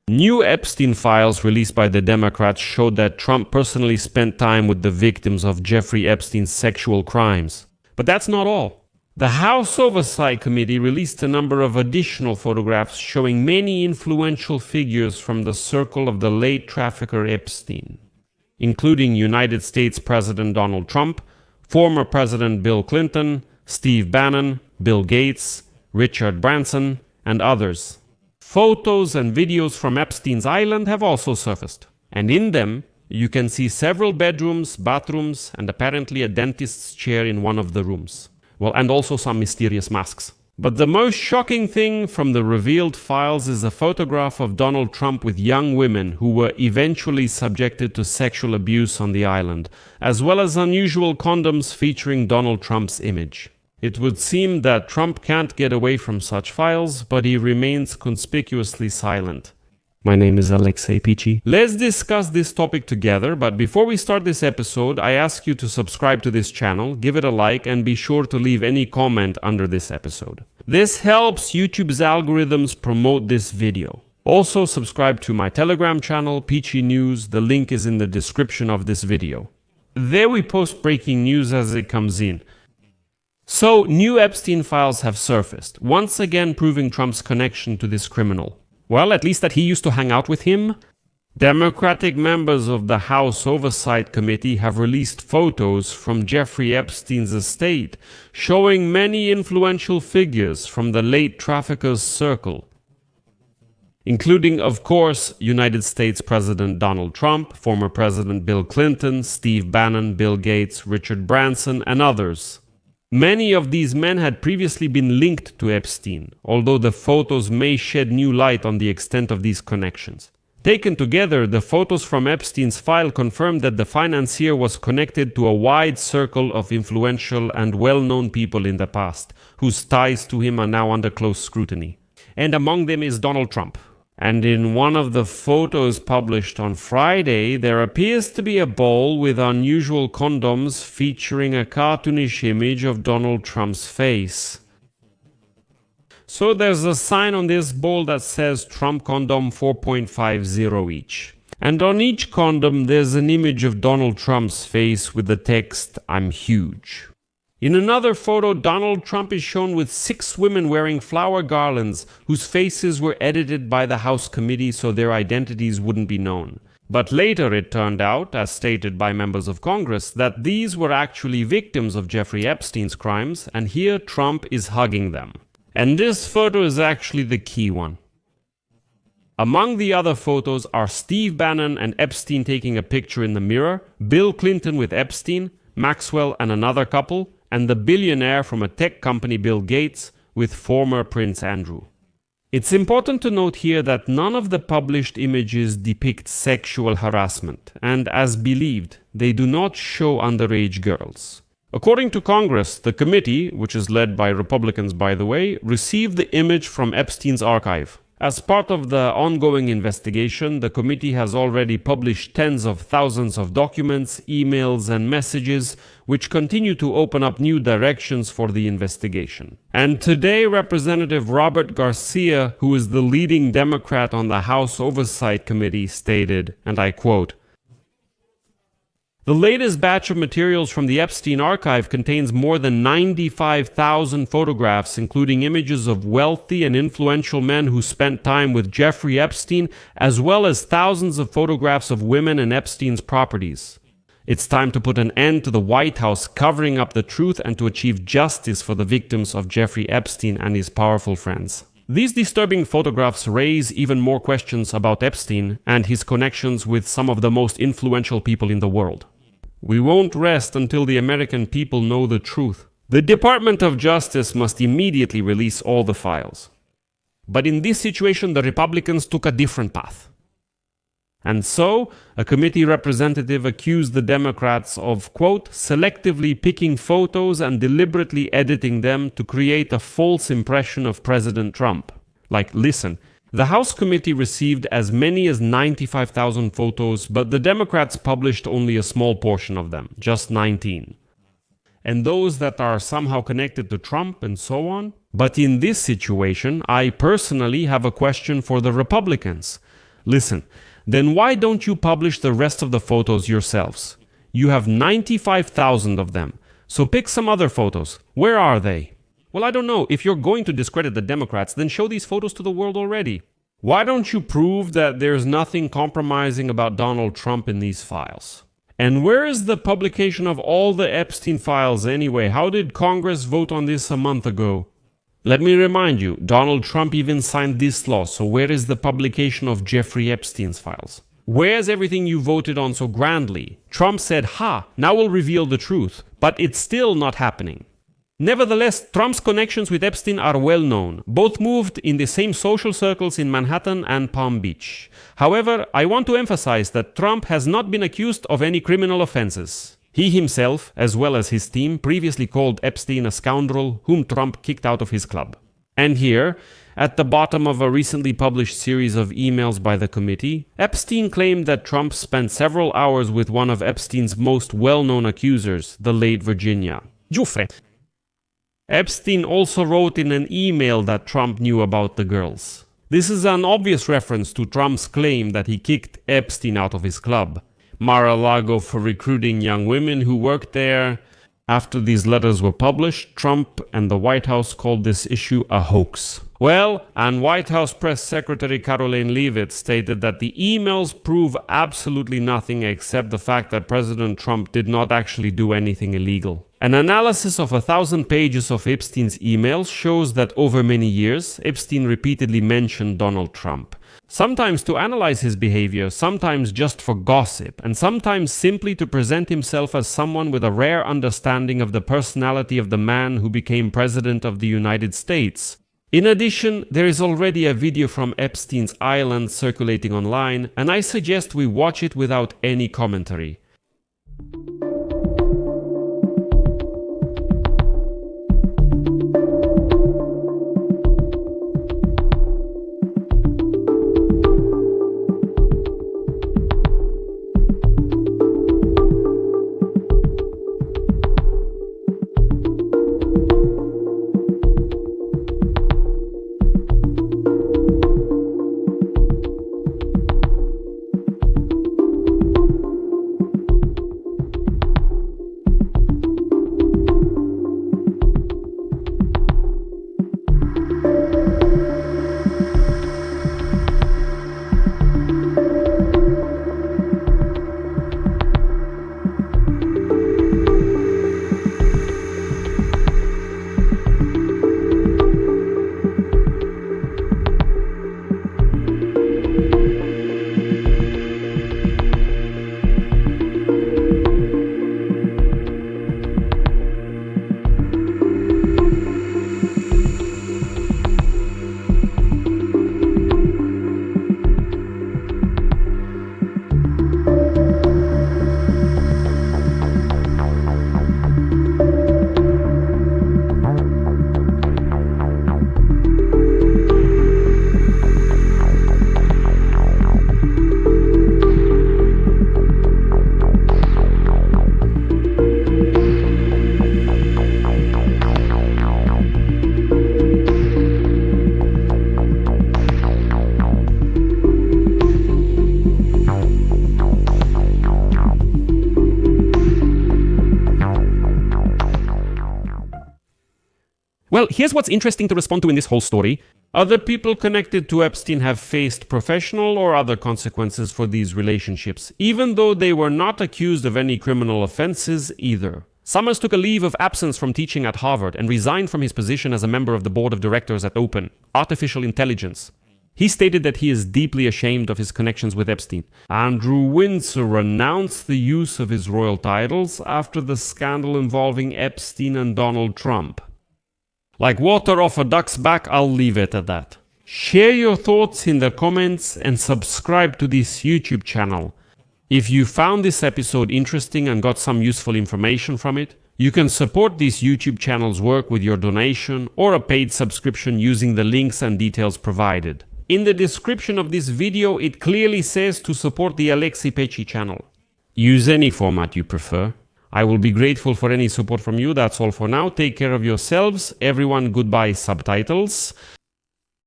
New Epstein files released by the Democrats showed that Trump personally spent time with the victims of Jeffrey Epstein's sexual crimes. But that's not all. The House Oversight Committee released a number of additional photographs showing many influential figures from the circle of the late trafficker Epstein, including United States President Donald Trump, former President Bill Clinton, Steve Bannon, Bill Gates, Richard Branson, and others. Photos and videos from Epstein's island have also surfaced, and in them you can see several bedrooms, bathrooms, and apparently a dentist's chair in one of the rooms. Well, and also some mysterious masks. But the most shocking thing from the revealed files is a photograph of Donald Trump with young women who were eventually subjected to sexual abuse on the island, as well as unusual condoms featuring Donald Trump's image. It would seem that Trump can't get away from such files, but he remains conspicuously silent. My name is Alexei Pichi. Let's discuss this topic together, but before we start this episode, I ask you to subscribe to this channel, give it a like, and be sure to leave any comment under this episode. This helps YouTube's algorithms promote this video. Also, subscribe to my Telegram channel, Pichi News. The link is in the description of this video. There we post breaking news as it comes in. So, new Epstein files have surfaced, once again proving Trump's connection to this criminal. Well, at least that he used to hang out with him. Democratic members of the House Oversight Committee have released photos from Jeffrey Epstein's estate, showing many influential figures from the late trafficker's circle, including, of course, United States President Donald Trump, former President Bill Clinton, Steve Bannon, Bill Gates, Richard Branson, and others. Many of these men had previously been linked to Epstein, although the photos may shed new light on the extent of these connections. Taken together, the photos from Epstein's file confirmed that the financier was connected to a wide circle of influential and well-known people in the past, whose ties to him are now under close scrutiny. And among them is Donald Trump. And in one of the photos published on Friday, there appears to be a bowl with unusual condoms featuring a cartoonish image of Donald Trump's face. So there's a sign on this bowl that says Trump condom 4.50 each. And on each condom there's an image of Donald Trump's face with the text, "I'm huge." In another photo, Donald Trump is shown with 6 women wearing flower garlands whose faces were edited by the House committee so their identities wouldn't be known. But later it turned out, as stated by members of Congress, that these were actually victims of Jeffrey Epstein's crimes, and here Trump is hugging them. And this photo is actually the key one. Among the other photos are Steve Bannon and Epstein taking a picture in the mirror, Bill Clinton with Epstein, Maxwell and another couple, and the billionaire from a tech company Bill Gates with former Prince Andrew. It's important to note here that none of the published images depict sexual harassment, and as believed, they do not show underage girls. According to Congress, the committee, which is led by Republicans by the way, received the image from Epstein's archive. As part of the ongoing investigation, the committee has already published tens of thousands of documents, emails, and messages, which continue to open up new directions for the investigation. And today, Representative Robert Garcia, who is the leading Democrat on the House Oversight Committee, stated, and I quote, "The latest batch of materials from the Epstein archive contains more than 95,000 photographs, including images of wealthy and influential men who spent time with Jeffrey Epstein, as well as thousands of photographs of women and Epstein's properties. It's time to put an end to the White House covering up the truth and to achieve justice for the victims of Jeffrey Epstein and his powerful friends." These disturbing photographs raise even more questions about Epstein and his connections with some of the most influential people in the world. We won't rest until the American people know the truth. The Department of Justice must immediately release all the files. But in this situation, the Republicans took a different path. And so, a committee representative accused the Democrats of, quote, selectively picking photos and deliberately editing them to create a false impression of President Trump. Like, listen, the House committee received as many as 95,000 photos, but the Democrats published only a small portion of them, just 19. And those that are somehow connected to Trump and so on. But in this situation, I personally have a question for the Republicans. Listen, then why don't you publish the rest of the photos yourselves? You have 95,000 of them. So pick some other photos. Where are they? Well, I don't know. If you're going to discredit the Democrats, then show these photos to the world already. Why don't you prove that there's nothing compromising about Donald Trump in these files? And where is the publication of all the Epstein files anyway? How did Congress vote on this a month ago? Let me remind you, Donald Trump even signed this law, so where is the publication of Jeffrey Epstein's files? Where's everything you voted on so grandly? Trump said, now we'll reveal the truth, but it's still not happening. Nevertheless, Trump's connections with Epstein are well known. Both moved in the same social circles in Manhattan and Palm Beach. However, I want to emphasize that Trump has not been accused of any criminal offenses. He himself, as well as his team, previously called Epstein a scoundrel whom Trump kicked out of his club. And here, at the bottom of a recently published series of emails by the committee, Epstein claimed that Trump spent several hours with one of Epstein's most well-known accusers, the late Virginia Giuffre. Epstein also wrote in an email that Trump knew about the girls. This is an obvious reference to Trump's claim that he kicked Epstein out of his club, Mar-a-Lago, for recruiting young women who worked there. After these letters were published, Trump and the White House called this issue a hoax. Well, and White House Press Secretary Karoline Leavitt stated that the emails prove absolutely nothing except the fact that President Trump did not actually do anything illegal. An analysis of 1,000 pages of Epstein's emails shows that over many years, Epstein repeatedly mentioned Donald Trump. Sometimes to analyze his behavior, sometimes just for gossip, and sometimes simply to present himself as someone with a rare understanding of the personality of the man who became President of the United States. In addition, there is already a video from Epstein's island circulating online, and I suggest we watch it without any commentary. Well, here's what's interesting to respond to in this whole story. Other people connected to Epstein have faced professional or other consequences for these relationships, even though they were not accused of any criminal offenses either. Summers took a leave of absence from teaching at Harvard and resigned from his position as a member of the board of directors at Open, Artificial Intelligence. He stated that he is deeply ashamed of his connections with Epstein. Andrew Windsor renounced the use of his royal titles after the scandal involving Epstein and Donald Trump. Like water off a duck's back, I'll leave it at that. Share your thoughts in the comments and subscribe to this YouTube channel. If you found this episode interesting and got some useful information from it, you can support this YouTube channel's work with your donation or a paid subscription using the links and details provided. In the description of this video, it clearly says to support the Alexei Pecci channel. Use any format you prefer. I will be grateful for any support from you. That's all for now. Take care of yourselves. Everyone, goodbye subtitles.